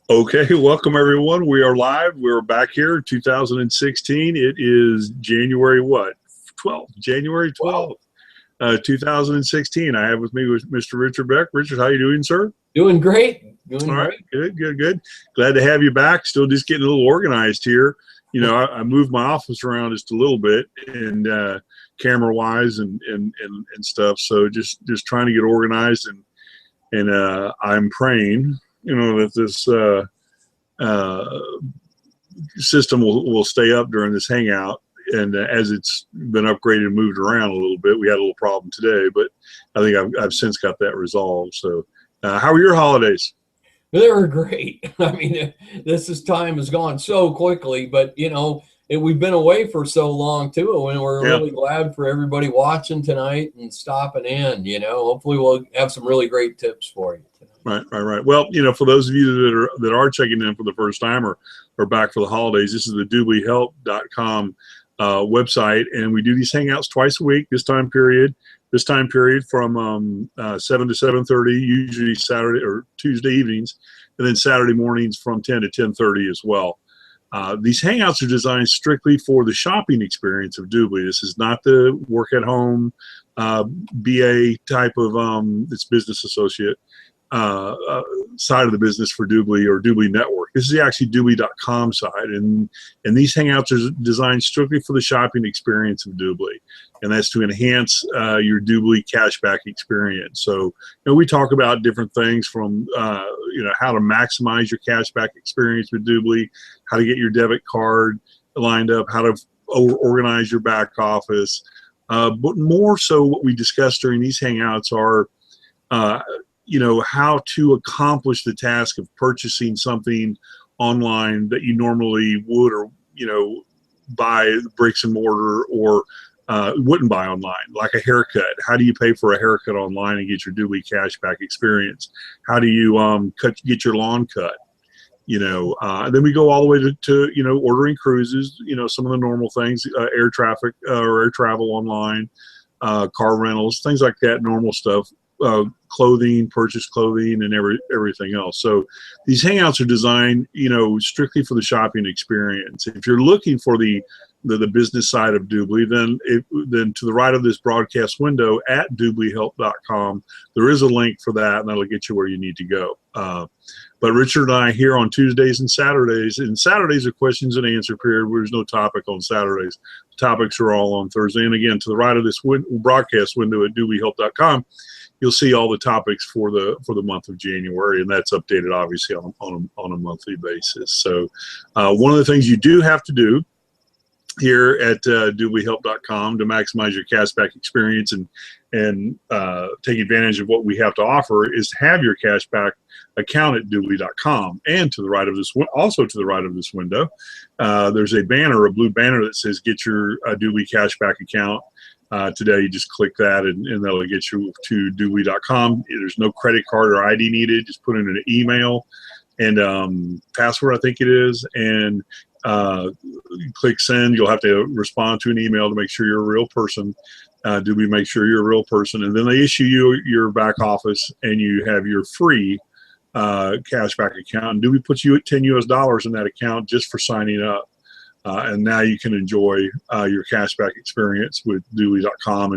Okay, welcome everyone. We are live. We're back here, 2016. It is January what? 12th. January 12th, 2016. I have with me Mr. Richard Beck. Richard, how you doing, sir? Doing great. Doing All right, great. good. Glad to have you back. Still just getting a little organized here. You know, I moved my office around just a little bit, and camera wise and stuff. So just trying to get organized, and I'm praying, you know, that this system will stay up during this hangout. And as it's been upgraded and moved around a little bit, we had a little problem today, but I think I've since got that resolved. So how are your holidays? They were great. I mean, time has gone so quickly, but you know, we've been away for so long too, and we're really glad for everybody watching tonight and stopping in. You know, hopefully we'll have some really great tips for you tonight. Right. Well, you know, for those of you that are checking in for the first time or back for the holidays, this is the DubLiHelp.com website, and we do these hangouts twice a week. This time period from 7 to 7:30, usually Saturday or Tuesday evenings, and then Saturday mornings from 10 to 10:30 as well. These hangouts are designed strictly for the shopping experience of DubLi. This is not the work at home BA type of it's business associate side of the business for DubLi or DubLi Network. This is actually DubLi.com side, and these hangouts are designed strictly for the shopping experience of DubLi, and that's to enhance your DubLi cashback experience. So, you know, we talk about different things from you know, how to maximize your cashback experience with DubLi, how to get your debit card lined up, how to organize your back office, but more so what we discuss during these hangouts are you know, how to accomplish the task of purchasing something online that you normally would, or, you know, buy bricks and mortar or wouldn't buy online, like a haircut. How do you pay for a haircut online and get your DubLi cashback experience? How do you get your lawn cut? You know, then we go all the way to you know, ordering cruises, you know, some of the normal things, air traffic or air travel online, car rentals, things like that, normal stuff. Clothing, purchase clothing, and everything else. So these hangouts are designed, you know, strictly for the shopping experience. If you're looking for the business side of DubLi, then to the right of this broadcast window at DubLiHelp.com, there is a link for that, and that'll get you where you need to go. But Richard and I here on Tuesdays and Saturdays are questions and answer period. There's no topic on Saturdays. Topics are all on Thursday. And again, to the right of this broadcast window at DubLiHelp.com, you'll see all the topics for the month of January, and that's updated obviously on a monthly basis. So one of the things you do have to do here at DubLiHelp.com to maximize your cashback experience and take advantage of what we have to offer is to have your cashback account at DubLi.com. And to the right of this, also to the right of this window, there's a banner, a blue banner that says "Get your DubLi cashback account." Today, you just click that, and that'll get you to DubLi.com. There's no credit card or ID needed. Just put in an email and password, I think it is, and click send. You'll have to respond to an email to make sure you're a real person. DubLi make sure you're a real person, and then they issue you your back office, and you have your free cashback account. And DubLi puts you at $10 US in that account just for signing up. And now you can enjoy your cashback experience with DubLi.com.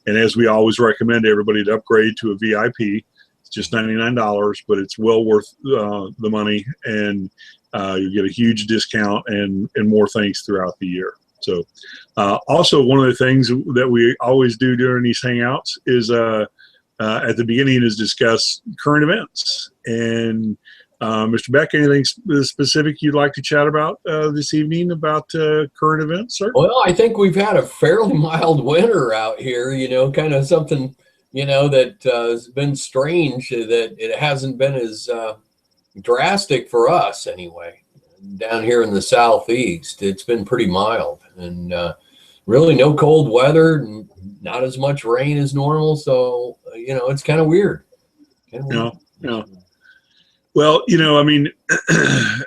And as we always recommend everybody to upgrade to a VIP. It's just $99, but it's well worth the money, and you get a huge discount and more things throughout the year. So also one of the things that we always do during these hangouts is at the beginning is discuss current events. And Mr. Beck, anything specific you'd like to chat about this evening about current events, sir? Well, I think we've had a fairly mild winter out here, you know, kind of something, you know, that has been strange that it hasn't been as drastic for us anyway. Down here in the southeast, it's been pretty mild, and really no cold weather, not as much rain as normal. So, you know, it's kind of weird. Yeah. Well, you know, I mean,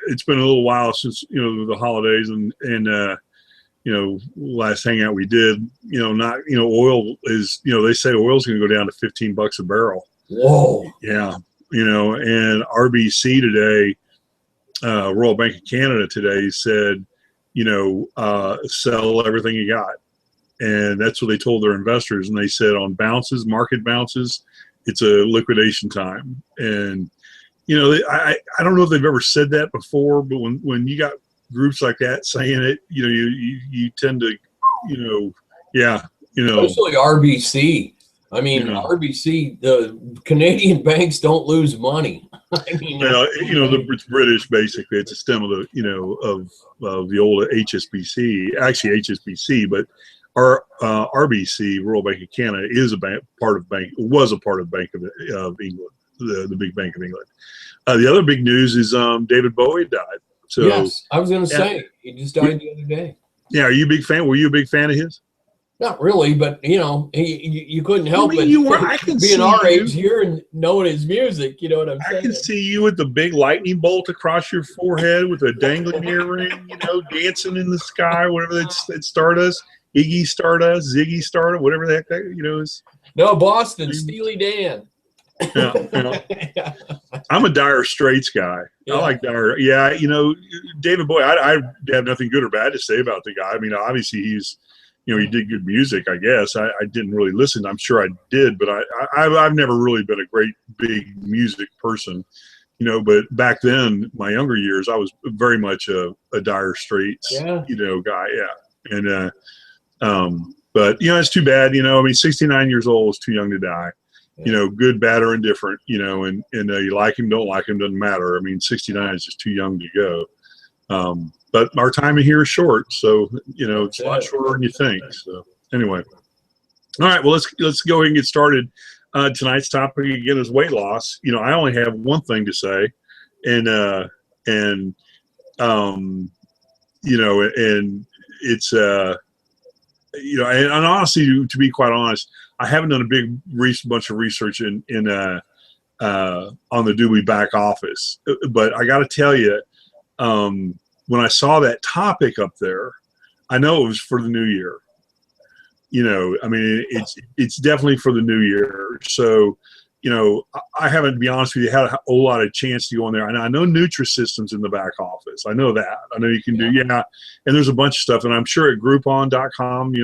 it's been a little while since, you know, the holidays and you know, last hangout we did, you know, not, you know, oil is, you know, they say oil's going to go down to $15 a barrel. Whoa. Yeah. You know, and RBC today Royal Bank of Canada today said, sell everything you got. And that's what they told their investors. And they said on bounces, market bounces, it's a liquidation time. And, I don't know if they've ever said that before, but when you got groups like that saying it, you tend to, Especially RBC. I mean, RBC, the Canadian banks don't lose money. I mean, it's British basically. It's a stem of the, of the old HSBC, actually HSBC, but our RBC, Royal Bank of Canada, is a was a part of Bank of England, the big Bank of England. The other big news is David Bowie died. So yes, I was going to say he just died the other day. Yeah, are you a big fan? Were you a big fan of his? Not really, but you couldn't help but I can being our age here and knowing his music. You know what I'm saying? I can see you with the big lightning bolt across your forehead with a dangling earring, dancing in the sky, whatever that Stardust, Iggy Stardust, Ziggy Stardust, whatever the heck that is. No, Boston, Steely Dan. Yeah. I'm a Dire Straits guy. Yeah. I like Dire. Yeah, David Bowie. I have nothing good or bad to say about the guy. I mean, obviously he's. He did good music, I guess. I didn't really listen. I'm sure I did, but I've never really been a great big music person, But back then, my younger years, I was very much a Dire Straits, guy. Yeah, and but it's too bad. 69 years old is too young to die. Yeah. Good, bad, or indifferent. And you like him, don't like him, doesn't matter. I mean, 69 is just too young to go. But our time here is short, so it's a lot shorter than you think. So anyway, all right. Well, let's go ahead and get started. Tonight's topic again is weight loss. I only have one thing to say, and it's and honestly, to be quite honest, I haven't done a bunch of research on the DubLi back office, but I got to tell you. When I saw that topic up there, I know it was for the new year. I mean, it's definitely for the new year. So, I haven't, to be honest with you, had a whole lot of chance to go in there. And I know Nutrisystem's in the back office. I know that. I know you can do, and there's a bunch of stuff. And I'm sure at Groupon.com,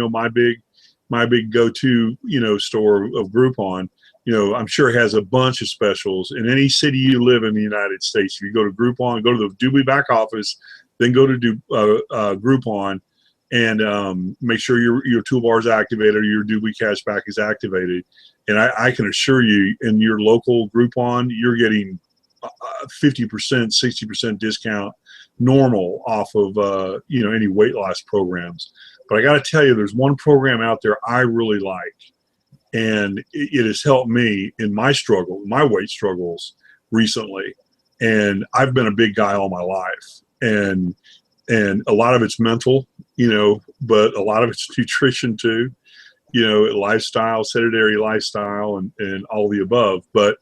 my big go-to, store of Groupon, I'm sure it has a bunch of specials. In any city you live in the United States, if you go to Groupon, go to the DubLi back office, then go to Groupon and make sure your toolbar is activated or your DubLi cashback is activated. And I can assure you, in your local Groupon, you're getting 50%, 60% discount normal off of any weight loss programs. But I got to tell you, there's one program out there I really like, and it has helped me in my weight struggles recently. And I've been a big guy all my life. And a lot of it's mental, but a lot of it's nutrition too, lifestyle, sedentary lifestyle, and all the above. But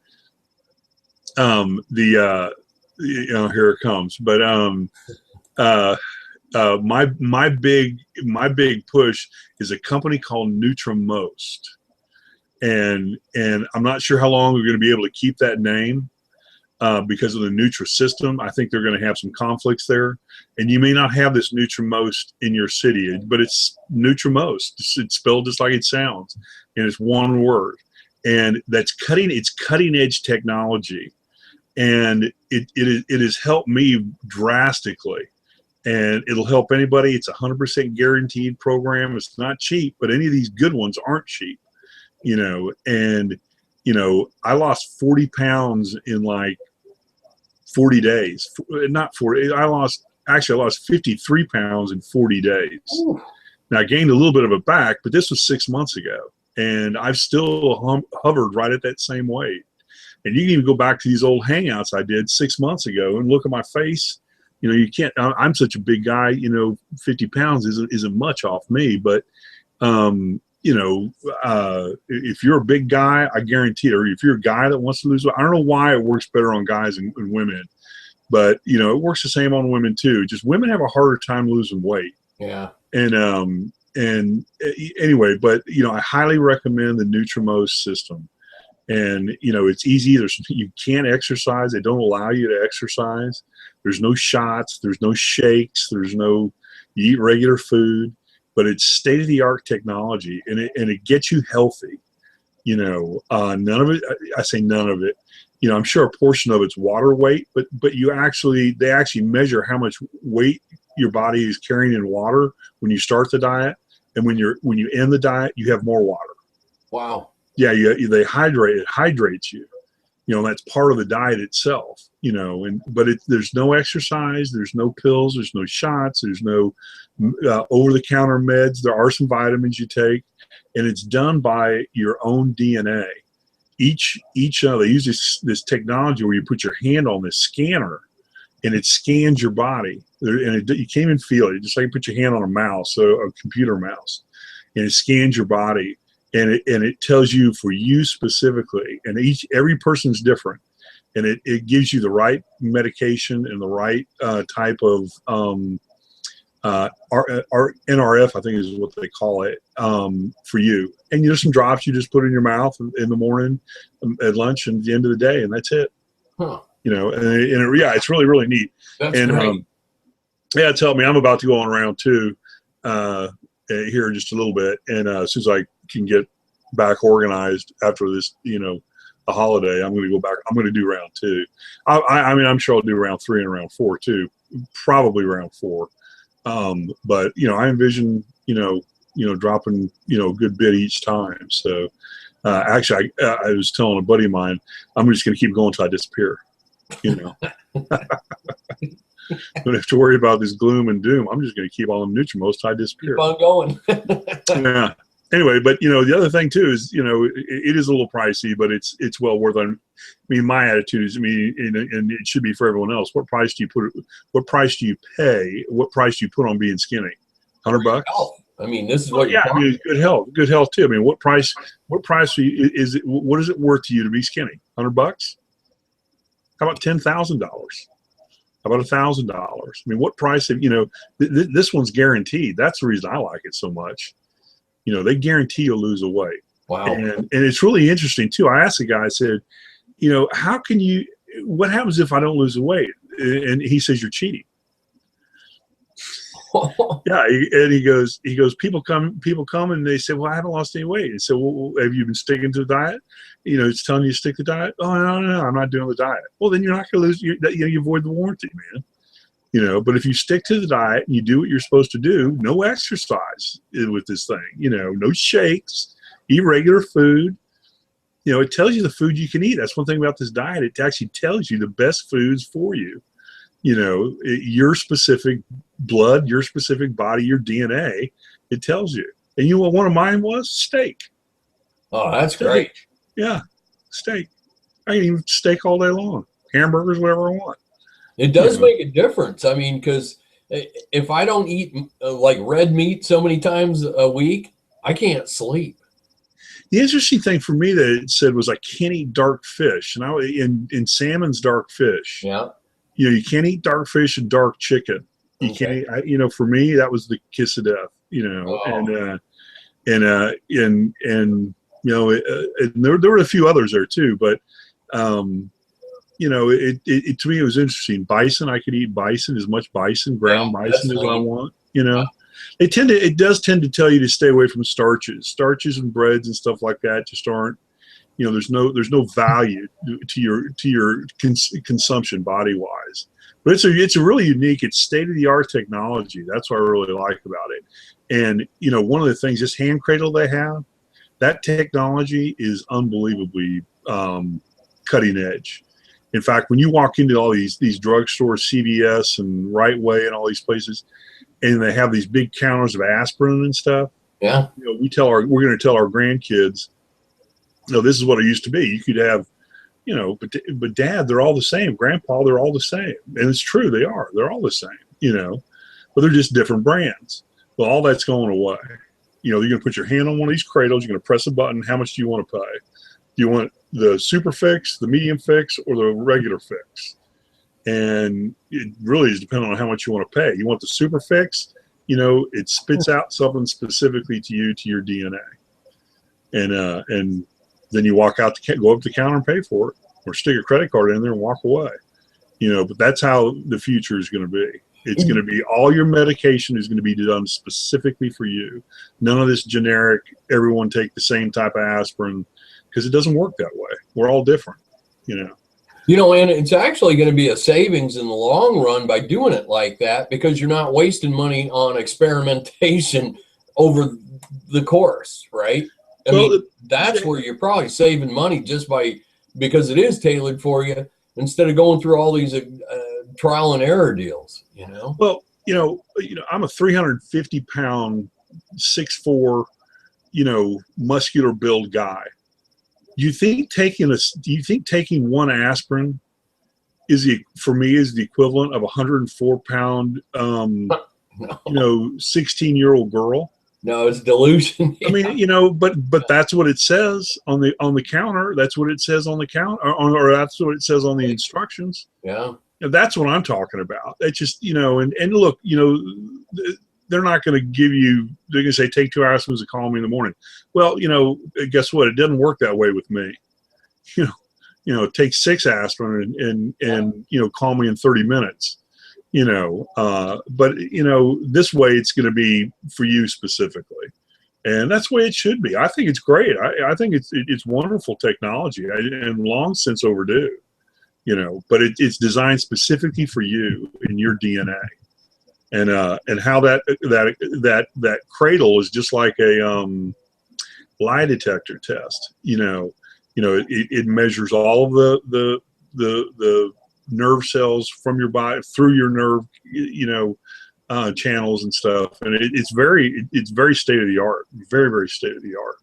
here it comes. But my big push is a company called Nutrimost, and I'm not sure how long we're going to be able to keep that name. Because of the Nutrisystem, I think they're going to have some conflicts there. And you may not have this Nutrimost in your city, but it's Nutrimost. It's spelled just like it sounds, and it's one word. And it's cutting edge technology, and it has helped me drastically. And it'll help anybody. It's 100% guaranteed program. It's not cheap, but any of these good ones aren't cheap, And I lost 40 pounds in like 40 days. Not 40. I lost 53 pounds in 40 days. Ooh. Now I gained a little bit of it back, but this was 6 months ago, and I've still hovered right at that same weight. And you can even go back to these old hangouts I did 6 months ago and look at my face. You can't. I'm such a big guy. 50 pounds isn't much off me, but if you're a big guy, I guarantee it, or if you're a guy that wants to lose weight, I don't know why it works better on guys and women, but it works the same on women too. Just women have a harder time losing weight. Yeah. And anyway, but I highly recommend the Nutrimost system. And, you know, it's easy. You can't exercise. They don't allow you to exercise. There's no shots. There's no shakes. You eat regular food, but it's state-of-the-art technology, and it gets you healthy. You know, none of it, I say none of it, you know, I'm sure a portion of it's water weight, but they actually measure how much weight your body is carrying in water when you start the diet. And when you end the diet, you have more water. Wow. Yeah, it hydrates you. You know, that's part of the diet itself, you know, but there's no exercise, there's no pills, there's no shots, there's no over-the-counter meds. There are some vitamins you take, and it's done by your own DNA. They use this technology where you put your hand on this scanner, and it scans your body, and you can't even feel it. Just like you put your hand on a mouse, so a computer mouse, and it scans your body. And it tells you for you specifically, and every person's different, and it gives you the right medication and the right type of NRF, I think is what they call it, for you. And there's some drops you just put in your mouth in the morning, at lunch, and at the end of the day, and that's it. Huh. You know, yeah, it's really, really neat. That's great. Yeah, tell me, I'm about to go on round 2 here in just a little bit, and as soon as I can get back organized after this, you know, a holiday, I'm going to go back. I'm going to do round 2. I mean, I'm sure I'll do round 3 and round 4 too, probably round 4. But you know, I envision, you know, dropping, you know, a good bit each time. So actually, I was telling a buddy of mine, I'm just going to keep going until I disappear. You know, don't have to worry about this gloom and doom. I'm just going to keep all them Nutrimos till I disappear. Keep on going. Yeah. Anyway, but you know, the other thing too is, you know, it is a little pricey, but it's well worth it. I mean, my attitude is, I mean, and it should be for everyone else. What price do you pay? What price do you put on being skinny? $100? I mean, this is what yeah, I mean, good health too. I mean, what price is it? What is it worth to you to be skinny? $100? How about $10,000? How about $1,000? I mean, what price? You know, this one's guaranteed. That's the reason I like it so much. You know, they guarantee you'll lose weight. Wow. And it's really interesting too. I asked the guy, I said, you know, what happens if I don't lose the weight? And he says, you're cheating. Yeah. And he goes, people come and they say, well, I haven't lost any weight. And so, well, have you been sticking to the diet? You know, it's telling you to stick to the diet. Oh, no, I'm not doing the diet. Well, then you're not going to lose, you avoid the warranty, man. You know, but if you stick to the diet and you do what you're supposed to do, no exercise with this thing, you know, no shakes, eat regular food. You know, it tells you the food you can eat. That's one thing about this diet. It actually tells you the best foods for you. You know, your specific blood, your specific body, your DNA, it tells you. And you know what one of mine was? Steak. Oh, that's great. Yeah, steak. I can eat steak all day long. Hamburgers, whatever I want. It does make a difference. I mean, because if I don't eat like red meat so many times a week, I can't sleep. The interesting thing for me that it said was I can't eat dark fish, and in salmon's dark fish. Yeah. You know, you can't eat dark fish and dark chicken. You can't eat, you know, for me that was the kiss of death. You know, and you know, and there were a few others there too, but. You know, it to me it was interesting. Bison, I could eat bison, as much bison, ground bison as I want. You know, it does tend to tell you to stay away from starches and breads and stuff like that. Just aren't, you know, there's no value to your consumption body wise. But it's a really unique, it's state of the art technology. That's what I really like about it. And you know, one of the things, this hand cradle they have, that technology is unbelievably cutting edge. In fact, when you walk into all these drugstores, CVS and Right Way and all these places, and they have these big counters of aspirin and stuff. Yeah. You know, we're going to tell our grandkids, you know, this is what it used to be. You could have, you know, but Dad, they're all the same. Grandpa, they're all the same. And it's true, they are. They're all the same, you know, but they're just different brands. Well, all that's going away. You know, you're going to put your hand on one of these cradles. You're going to press a button. How much do you want to pay? Do you want the super fix, the medium fix, or the regular fix? And it really is depending on how much you want to pay. You want the super fix, you know, it spits out something specifically to you, to your DNA. And Then you walk out, go up to the counter and pay for it, or stick a credit card in there and walk away. But that's how the future is going to be. It's going to be all your medication is going to be done specifically for you. None of this generic, everyone take the same type of aspirin, because it doesn't work that way. We're all different, And it's actually going to be a savings in the long run by doing it like that, because you're not wasting money on experimentation over the course, right? I mean, that's where you're probably saving money because it is tailored for you, instead of going through all these trial and error deals, Well, I'm a 350-pound, 6'4", muscular build guy. Do you think taking one aspirin for me is the equivalent of a 104-pound, 16-year-old girl? No, it's delusion. I mean, but that's what it says on the counter. That's what it says on the counter, or that's what it says on the instructions. Yeah. That's what I'm talking about. It's just, and look, they're not going to give you, they're going to say, take 2 aspirins and call me in the morning. Well, guess what? It doesn't work that way with me. Take 6 aspirin and call me in 30 minutes. But this way it's going to be for you specifically, and that's the way it should be. I think it's great. I think it's wonderful technology, and long since overdue. But it's designed specifically for you and your DNA, and how that cradle is just like a lie detector test. It measures all of the nerve cells from your body through your nerve, channels and stuff, and it's very state of the art, very, very state of the art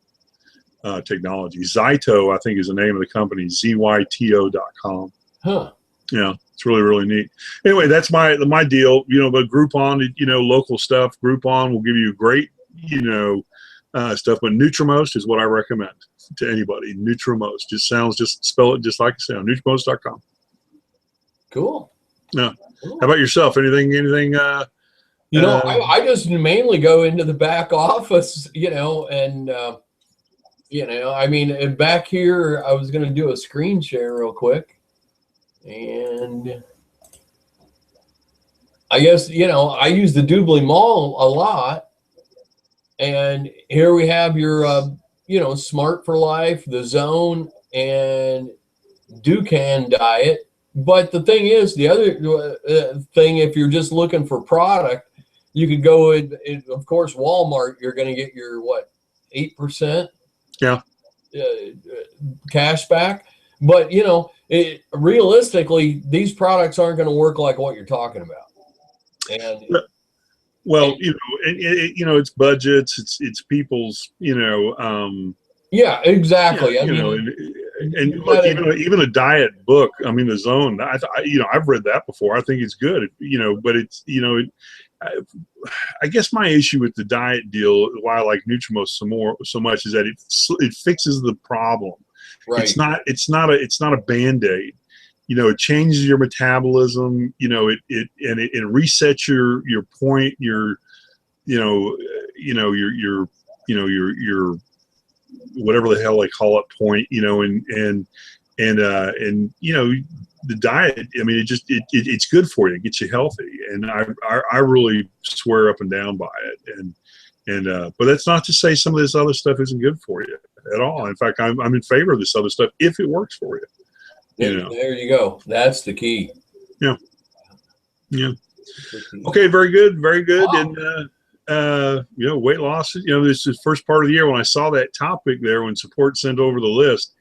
technology. Zyto, I think, is the name of the company. ZYTO.com. Huh. Yeah, it's really, really neat. Anyway, that's my deal. But Groupon, local stuff. Groupon will give you great, stuff. But Nutrimost is what I recommend to anybody. Nutrimost just spell it just like I said, Nutrimost.com. Cool. Yeah. Cool. How about yourself? Anything? I just mainly go into the back office, and I mean, back here, I was going to do a screen share real quick. And I guess, I use the DubLi Mall a lot. And here we have your, Smart for Life, the Zone, and Dukan diet. But the thing is, the other thing, if you're just looking for product, you could go in, of course, Walmart, you're going to get your, 8%? Yeah. Cash back. But, realistically, these products aren't going to work like what you're talking about. And well, it's budgets, it's people's, yeah, exactly. Yeah, and look, even a diet book. I mean, the Zone. I've read that before. I think it's good. But it's I guess my issue with the diet deal, why I like Nutrimost so much, is that it fixes the problem. Right. It's not a Band-Aid. It changes your metabolism. It resets your point. Your whatever the hell they call it, point. The diet. I mean, it's good for you. It gets you healthy, and I really swear up and down by it. But that's not to say some of this other stuff isn't good for you at all. In fact, I'm in favor of this other stuff if it works for you. There you go. That's the key. Yeah. Okay, very good, very good. Wow. And weight loss. This is the first part of the year when I saw that topic there when support sent over the list.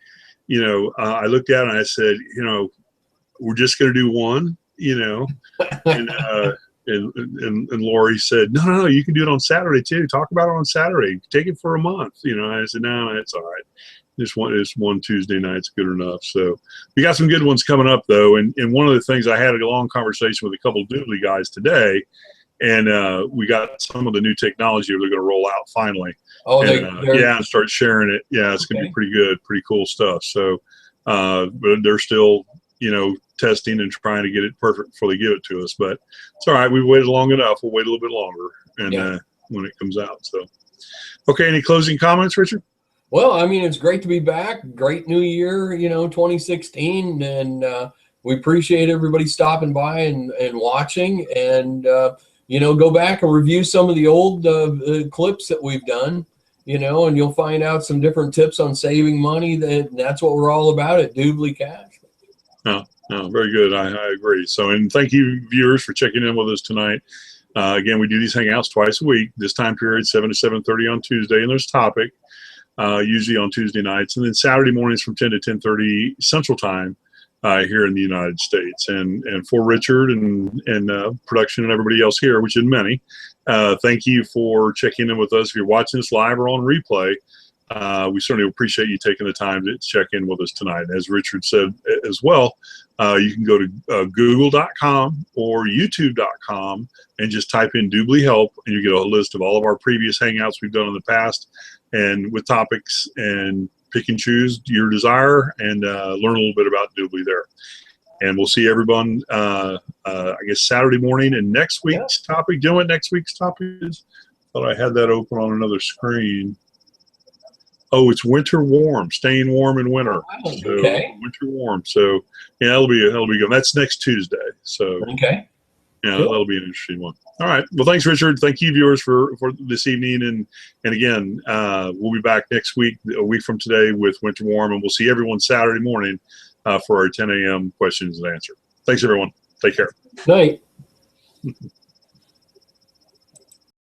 I looked at it and I said, we're just going to do one. And Lori said, no, you can do it on Saturday too. Talk about it on Saturday. Take it for a month. I said, no, it's all right. This one Tuesday night's good enough. So we got some good ones coming up though. And one of the things, I had a long conversation with a couple of DubLi guys today, and we got some of the new technology they're going to roll out finally. Oh, and start sharing it. Yeah, it's going to be pretty good, pretty cool stuff. So, but they're still, testing and trying to get it perfect before they give it to us. But it's all right. We've waited long enough. We'll wait a little bit longer, and when it comes out. So, okay. Any closing comments, Richard? Well, I mean, it's great to be back. Great new year, 2016. And we appreciate everybody stopping by and watching. And, go back and review some of the old clips that we've done, and you'll find out some different tips on saving money. That's what we're all about at DubLi Cash. No, very good. I agree. So, and thank you, viewers, for checking in with us tonight. Again, we do these hangouts twice a week. This time period, 7 to 7:30 on Tuesday, and there's topic. Usually on Tuesday nights, and then Saturday mornings from 10 to 10:30 Central Time here in the United States. And for Richard and production and everybody else here, which is many, thank you for checking in with us. If you're watching this live or on replay, we certainly appreciate you taking the time to check in with us tonight. As Richard said as well, you can go to google.com or youtube.com and just type in DubLiHelp, and you get a list of all of our previous hangouts we've done in the past, and with topics, and pick and choose your desire and learn a little bit about DubLi there. And we'll see everyone, I guess, Saturday morning. And next week's topic, do you know what next week's topic is? I thought I had that open on another screen. Oh, it's winter warm, staying warm in winter. So, winter warm. So, yeah, that'll be good. That's next Tuesday. So, okay. Yeah, cool. That'll be an interesting one. All right. Well, thanks, Richard. Thank you, viewers, for this evening. And again, we'll be back next week, a week from today, with Winter Warm, and we'll see everyone Saturday morning for our 10 a.m. questions and answers. Thanks, everyone. Take care. Night.